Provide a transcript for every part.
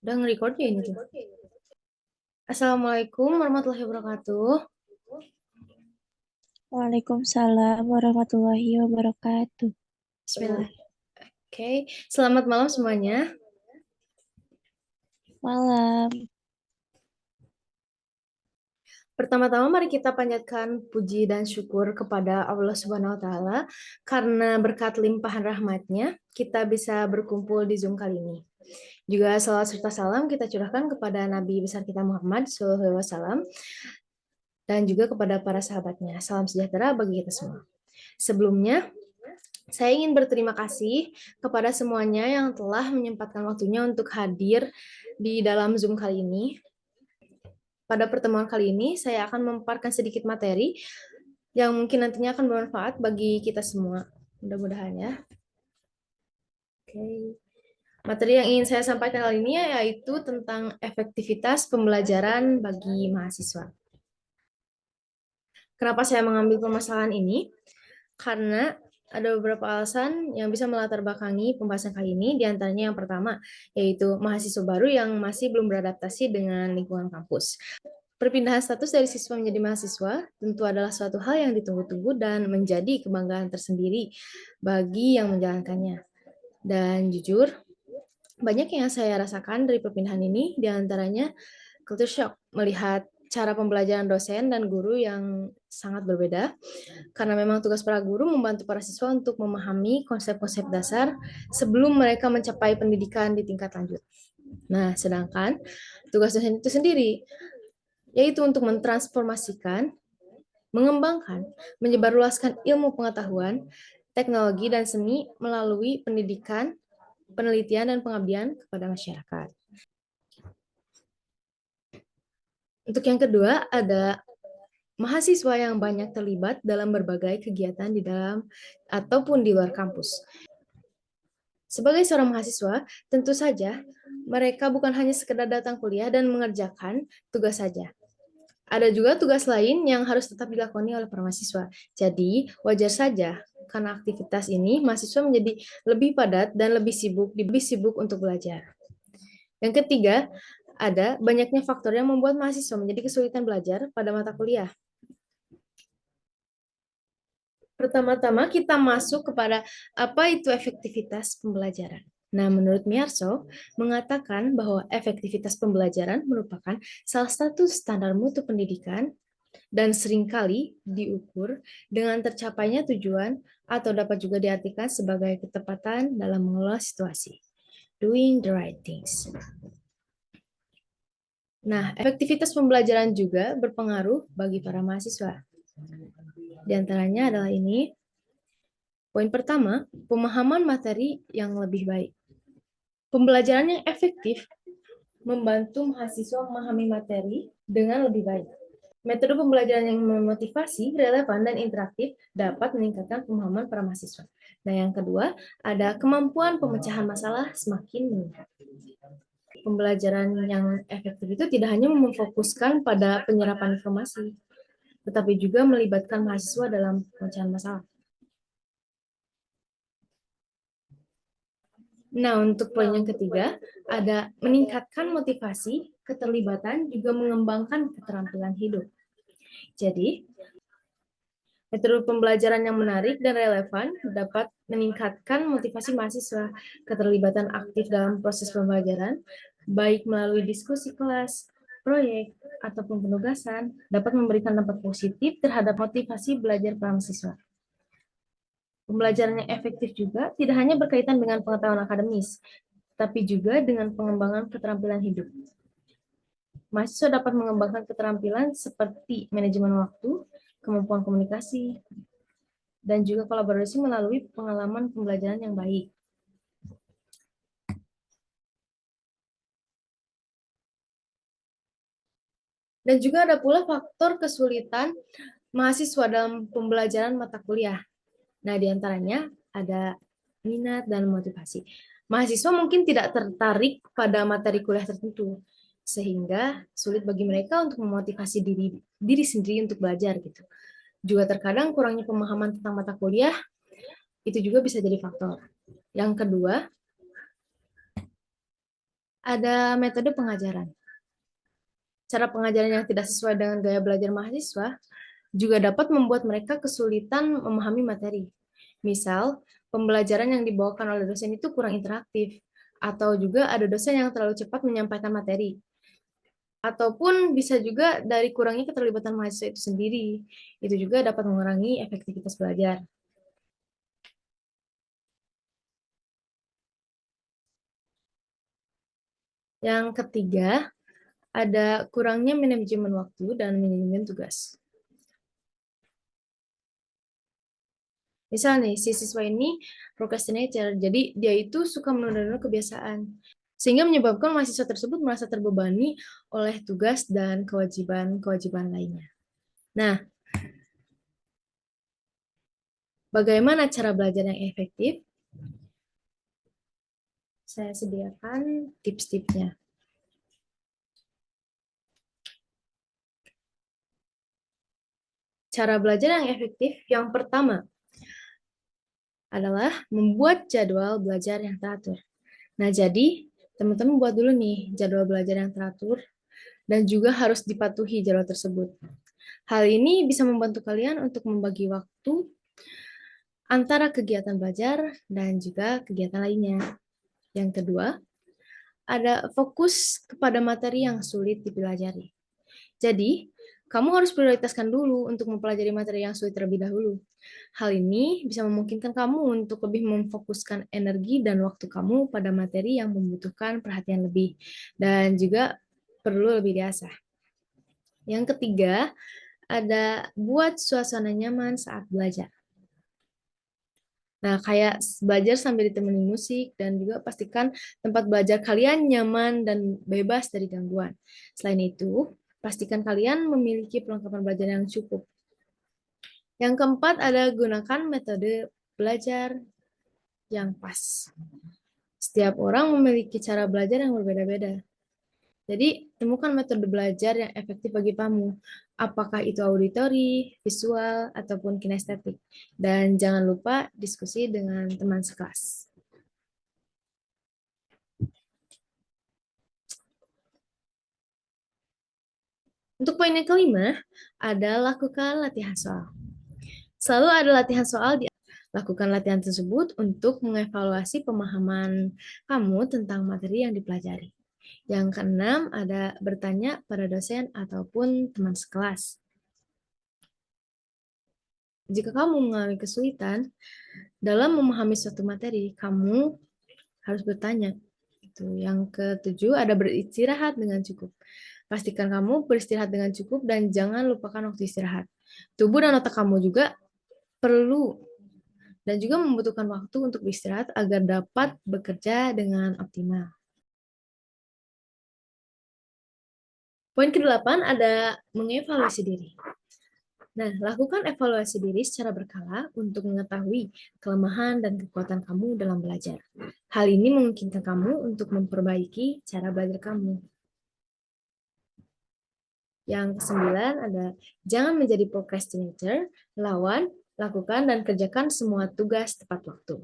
Udah nge-record ya ini tuh. Assalamualaikum warahmatullahi wabarakatuh. Waalaikumsalam warahmatullahi wabarakatuh. Bismillah. Oke, selamat malam semuanya. Malam. Pertama-tama mari kita panjatkan puji dan syukur kepada Allah Subhanahu wa taala karena berkat limpahan rahmatnya kita bisa berkumpul di Zoom kali ini. Juga salawat serta salam kita curahkan kepada Nabi besar kita Muhammad SAW dan juga kepada para sahabatnya. Salam sejahtera bagi kita semua. Sebelumnya, saya ingin berterima kasih kepada semuanya yang telah menyempatkan waktunya untuk hadir di dalam Zoom kali ini. Pada pertemuan kali ini, saya akan memaparkan sedikit materi yang mungkin nantinya akan bermanfaat bagi kita semua. Mudah-mudahan ya. Oke. Materi yang ingin saya sampaikan kali ini yaitu tentang efektivitas pembelajaran bagi mahasiswa. Kenapa saya mengambil permasalahan ini? Karena ada beberapa alasan yang bisa melatar belakangi pembahasan kali ini, di antaranya yang pertama, yaitu mahasiswa baru yang masih belum beradaptasi dengan lingkungan kampus. Perpindahan status dari siswa menjadi mahasiswa tentu adalah suatu hal yang ditunggu-tunggu dan menjadi kebanggaan tersendiri bagi yang menjalankannya. Dan jujur, banyak yang saya rasakan dari perpindahan ini, di antaranya culture shock, melihat cara pembelajaran dosen dan guru yang sangat berbeda, karena memang tugas para guru membantu para siswa untuk memahami konsep-konsep dasar sebelum mereka mencapai pendidikan di tingkat lanjut. Nah, sedangkan tugas dosen itu sendiri, yaitu untuk mentransformasikan, mengembangkan, menyebarluaskan ilmu pengetahuan, teknologi, dan seni melalui pendidikan, penelitian, dan pengabdian kepada masyarakat. Untuk yang kedua, ada mahasiswa yang banyak terlibat dalam berbagai kegiatan di dalam ataupun di luar kampus. Sebagai seorang mahasiswa, tentu saja mereka bukan hanya sekedar datang kuliah dan mengerjakan tugas saja. Ada juga tugas lain yang harus tetap dilakoni oleh para mahasiswa. Jadi, wajar saja karena aktivitas ini mahasiswa menjadi lebih padat dan lebih sibuk untuk belajar. Yang ketiga, ada banyaknya faktor yang membuat mahasiswa menjadi kesulitan belajar pada mata kuliah. Pertama-tama kita masuk kepada apa itu efektivitas pembelajaran. Nah, menurut Miarso, mengatakan bahwa efektivitas pembelajaran merupakan salah satu standar mutu pendidikan dan seringkali diukur dengan tercapainya tujuan atau dapat juga diartikan sebagai ketepatan dalam mengelola situasi. Doing the right things. Nah, efektivitas pembelajaran juga berpengaruh bagi para mahasiswa. Di antaranya adalah ini. Poin pertama, pemahaman materi yang lebih baik. Pembelajaran yang efektif membantu mahasiswa memahami materi dengan lebih baik. Metode pembelajaran yang memotivasi, relevan, dan interaktif dapat meningkatkan pemahaman para mahasiswa. Nah, yang kedua, ada kemampuan pemecahan masalah semakin meningkat. Pembelajaran yang efektif itu tidak hanya memfokuskan pada penyerapan informasi, tetapi juga melibatkan mahasiswa dalam pemecahan masalah. Nah, untuk poin yang ketiga, ada meningkatkan motivasi, keterlibatan, juga mengembangkan keterampilan hidup. Jadi, metode pembelajaran yang menarik dan relevan dapat meningkatkan motivasi mahasiswa, keterlibatan aktif dalam proses pembelajaran, baik melalui diskusi kelas, proyek, ataupun penugasan, dapat memberikan dampak positif terhadap motivasi belajar para mahasiswa. Pembelajaran yang efektif juga tidak hanya berkaitan dengan pengetahuan akademis, tapi juga dengan pengembangan keterampilan hidup. Mahasiswa dapat mengembangkan keterampilan seperti manajemen waktu, kemampuan komunikasi, dan juga kolaborasi melalui pengalaman pembelajaran yang baik. Dan juga ada pula faktor kesulitan mahasiswa dalam pembelajaran mata kuliah. Nah, diantaranya ada minat dan motivasi. Mahasiswa mungkin tidak tertarik pada materi kuliah tertentu, sehingga sulit bagi mereka untuk memotivasi diri sendiri untuk belajar gitu. Juga terkadang kurangnya pemahaman tentang mata kuliah itu juga bisa jadi faktor. Yang kedua, Ada metode pengajaran. Cara pengajaran yang tidak sesuai dengan gaya belajar mahasiswa juga dapat membuat mereka kesulitan memahami materi. Misal, pembelajaran yang dibawakan oleh dosen itu kurang interaktif, atau juga ada dosen yang terlalu cepat menyampaikan materi. Ataupun bisa juga dari kurangnya keterlibatan mahasiswa itu sendiri. Itu juga dapat mengurangi efektivitas belajar. Yang ketiga, ada kurangnya manajemen waktu dan manajemen tugas. Misal nih, si siswa ini procrastinator, jadi dia itu suka menunda-nunda kebiasaan. Sehingga menyebabkan mahasiswa tersebut merasa terbebani oleh tugas dan kewajiban-kewajiban lainnya. Nah, bagaimana cara belajar yang efektif? Saya sediakan tips-tipsnya. Cara belajar yang efektif yang pertama adalah membuat jadwal belajar yang teratur. Nah, jadi teman-teman buat dulu nih jadwal belajar yang teratur dan juga harus dipatuhi jadwal tersebut. Hal ini bisa membantu kalian untuk membagi waktu antara kegiatan belajar dan juga kegiatan lainnya. Yang kedua, ada fokus kepada materi yang sulit dipelajari. Jadi, kamu harus prioritaskan dulu untuk mempelajari materi yang sulit terlebih dahulu. Hal ini bisa memungkinkan kamu untuk lebih memfokuskan energi dan waktu kamu pada materi yang membutuhkan perhatian lebih dan juga perlu lebih diasah. Yang ketiga, ada buat suasana nyaman saat belajar. Nah, kayak belajar sambil ditemani musik dan juga pastikan tempat belajar kalian nyaman dan bebas dari gangguan. Selain itu, pastikan kalian memiliki perlengkapan belajar yang cukup. Yang keempat ada gunakan metode belajar yang pas. Setiap orang memiliki cara belajar yang berbeda-beda. Jadi, temukan metode belajar yang efektif bagi kamu. Apakah itu auditori, visual, ataupun kinestetik. Dan jangan lupa diskusi dengan teman sekelas. Untuk poin yang kelima, ada lakukan latihan soal. Selalu ada latihan soal di lakukan latihan tersebut untuk mengevaluasi pemahaman kamu tentang materi yang dipelajari. Yang keenam, ada bertanya pada dosen ataupun teman sekelas. Jika kamu mengalami kesulitan dalam memahami suatu materi, kamu harus bertanya. Itu. Yang ketujuh, ada beristirahat dengan cukup. Pastikan kamu beristirahat dengan cukup dan jangan lupakan waktu istirahat. Tubuh dan otak kamu juga perlu dan juga membutuhkan waktu untuk beristirahat agar dapat bekerja dengan optimal. Poin ke-8 ada mengevaluasi diri. Nah, lakukan evaluasi diri secara berkala untuk mengetahui kelemahan dan kekuatan kamu dalam belajar. Hal ini memungkinkan kamu untuk memperbaiki cara belajar kamu. Yang kesembilan ada jangan menjadi procrastinator, lakukan dan kerjakan semua tugas tepat waktu.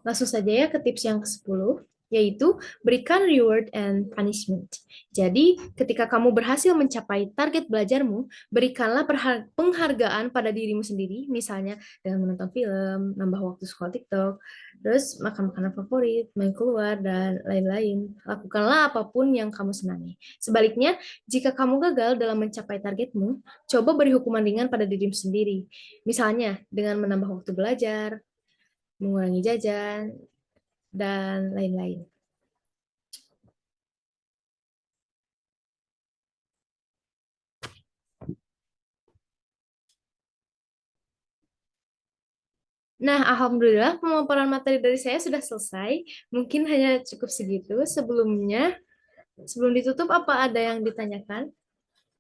Langsung saja ya ke tips yang ke-10, yaitu berikan reward and punishment. Jadi, ketika kamu berhasil mencapai target belajarmu, berikanlah penghargaan pada dirimu sendiri, misalnya dengan menonton film, nambah waktu scroll TikTok, terus makan makanan favorit, main keluar, dan lain-lain. Lakukanlah apapun yang kamu senangi. Sebaliknya, jika kamu gagal dalam mencapai targetmu, coba beri hukuman ringan pada dirimu sendiri. Misalnya, dengan menambah waktu belajar, mengurangi jajan, dan lain-lain. Nah, alhamdulillah pemaparan materi dari saya sudah selesai. Mungkin hanya cukup segitu. Sebelum ditutup, apa ada yang ditanyakan?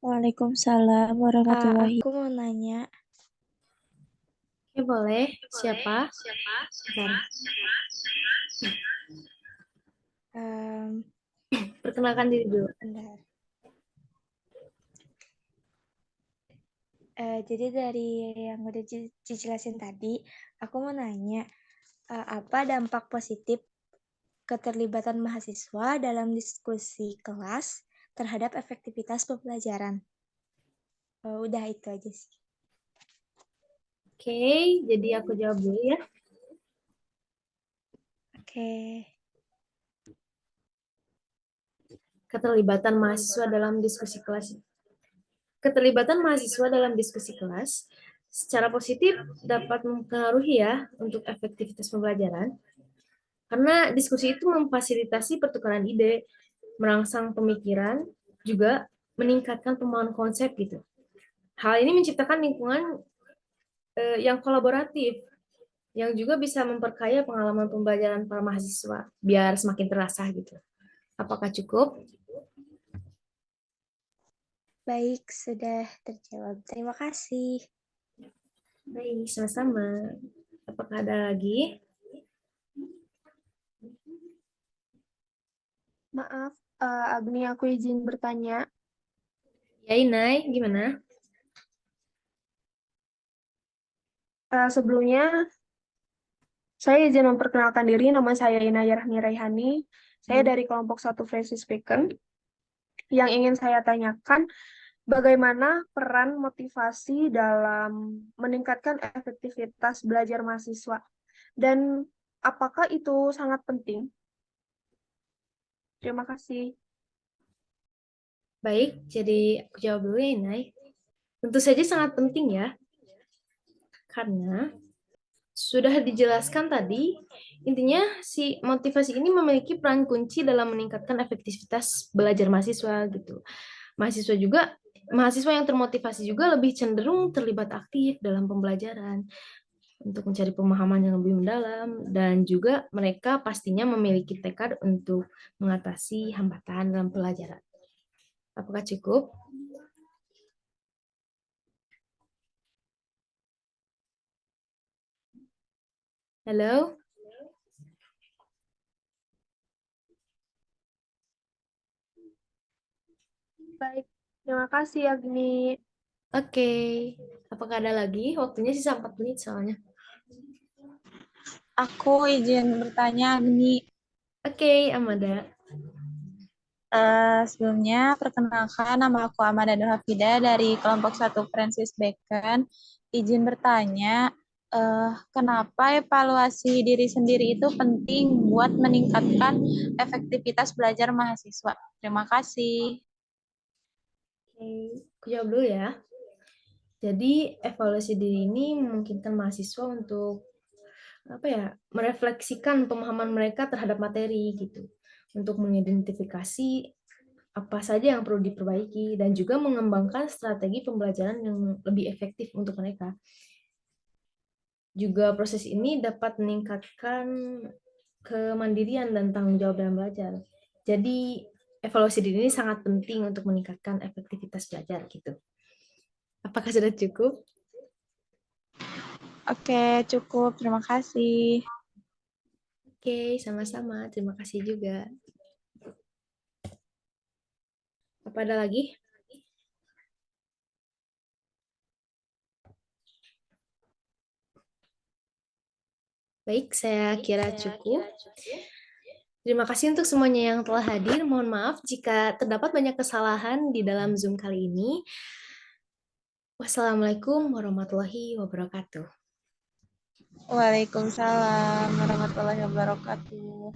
Waalaikumsalam warahmatullahi. Aku mau nanya, Oke, boleh. Siapa? Bentar. Perkenalkan diri dulu. bentar. Jadi dari yang udah dijelasin tadi, aku mau nanya, apa dampak positif keterlibatan mahasiswa dalam diskusi kelas terhadap efektivitas pembelajaran. Udah itu aja sih. Oke, jadi aku jawab dulu ya. Oke. Keterlibatan mahasiswa dalam diskusi kelas. Keterlibatan mahasiswa dalam diskusi kelas secara positif dapat mempengaruhi ya untuk efektivitas pembelajaran. Karena diskusi itu memfasilitasi pertukaran ide, merangsang pemikiran, juga meningkatkan pemahaman konsep gitu. Hal ini menciptakan lingkungan yang kolaboratif, yang juga bisa memperkaya pengalaman pembelajaran para mahasiswa, biar semakin terasa gitu. Apakah cukup? Baik, sudah terjawab. Terima kasih. Baik, sama-sama. Apakah ada lagi? Maaf, Agni, aku izin bertanya. Ya, Inai, gimana? Sebelumnya, saya izin memperkenalkan diri. Nama saya Inaya Rahmi Raihani. Saya dari kelompok 1 Francis Bacon. Yang ingin saya tanyakan, bagaimana peran motivasi dalam meningkatkan efektivitas belajar mahasiswa? Dan apakah itu sangat penting? Terima kasih. Baik, jadi aku jawab dulu ya, Inai. Tentu saja sangat penting ya, karena sudah dijelaskan tadi, intinya si motivasi ini memiliki peran kunci dalam meningkatkan efektivitas belajar mahasiswa gitu. Mahasiswa yang termotivasi juga lebih cenderung terlibat aktif dalam pembelajaran untuk mencari pemahaman yang lebih mendalam, dan juga mereka pastinya memiliki tekad untuk mengatasi hambatan dalam pelajaran. Apakah cukup? Halo? Baik, terima kasih Agni. Oke. Apakah ada lagi? Waktunya sisa 4 menit soalnya. Aku izin bertanya, Agni. Oke, Amanda. Sebelumnya, perkenalkan nama aku Amanda Nur Hafida dari kelompok 1 Francis Bacon. Izin bertanya, kenapa evaluasi diri sendiri itu penting buat meningkatkan efektivitas belajar mahasiswa? Terima kasih. Oke, aku jawab dulu ya. Jadi evaluasi diri ini memungkinkan mahasiswa untuk merefleksikan pemahaman mereka terhadap materi gitu, untuk mengidentifikasi apa saja yang perlu diperbaiki dan juga mengembangkan strategi pembelajaran yang lebih efektif untuk mereka. Juga proses ini dapat meningkatkan kemandirian dan tanggung jawab dalam belajar. Jadi evaluasi diri ini sangat penting untuk meningkatkan efektivitas belajar gitu. Apakah sudah cukup? Oke, cukup. Terima kasih. Oke, sama-sama. Terima kasih juga. Apa ada lagi? Baik, saya kira cukup. Terima kasih untuk semuanya yang telah hadir. Mohon maaf jika terdapat banyak kesalahan di dalam Zoom kali ini. Wassalamualaikum warahmatullahi wabarakatuh. Waalaikumsalam warahmatullahi wabarakatuh.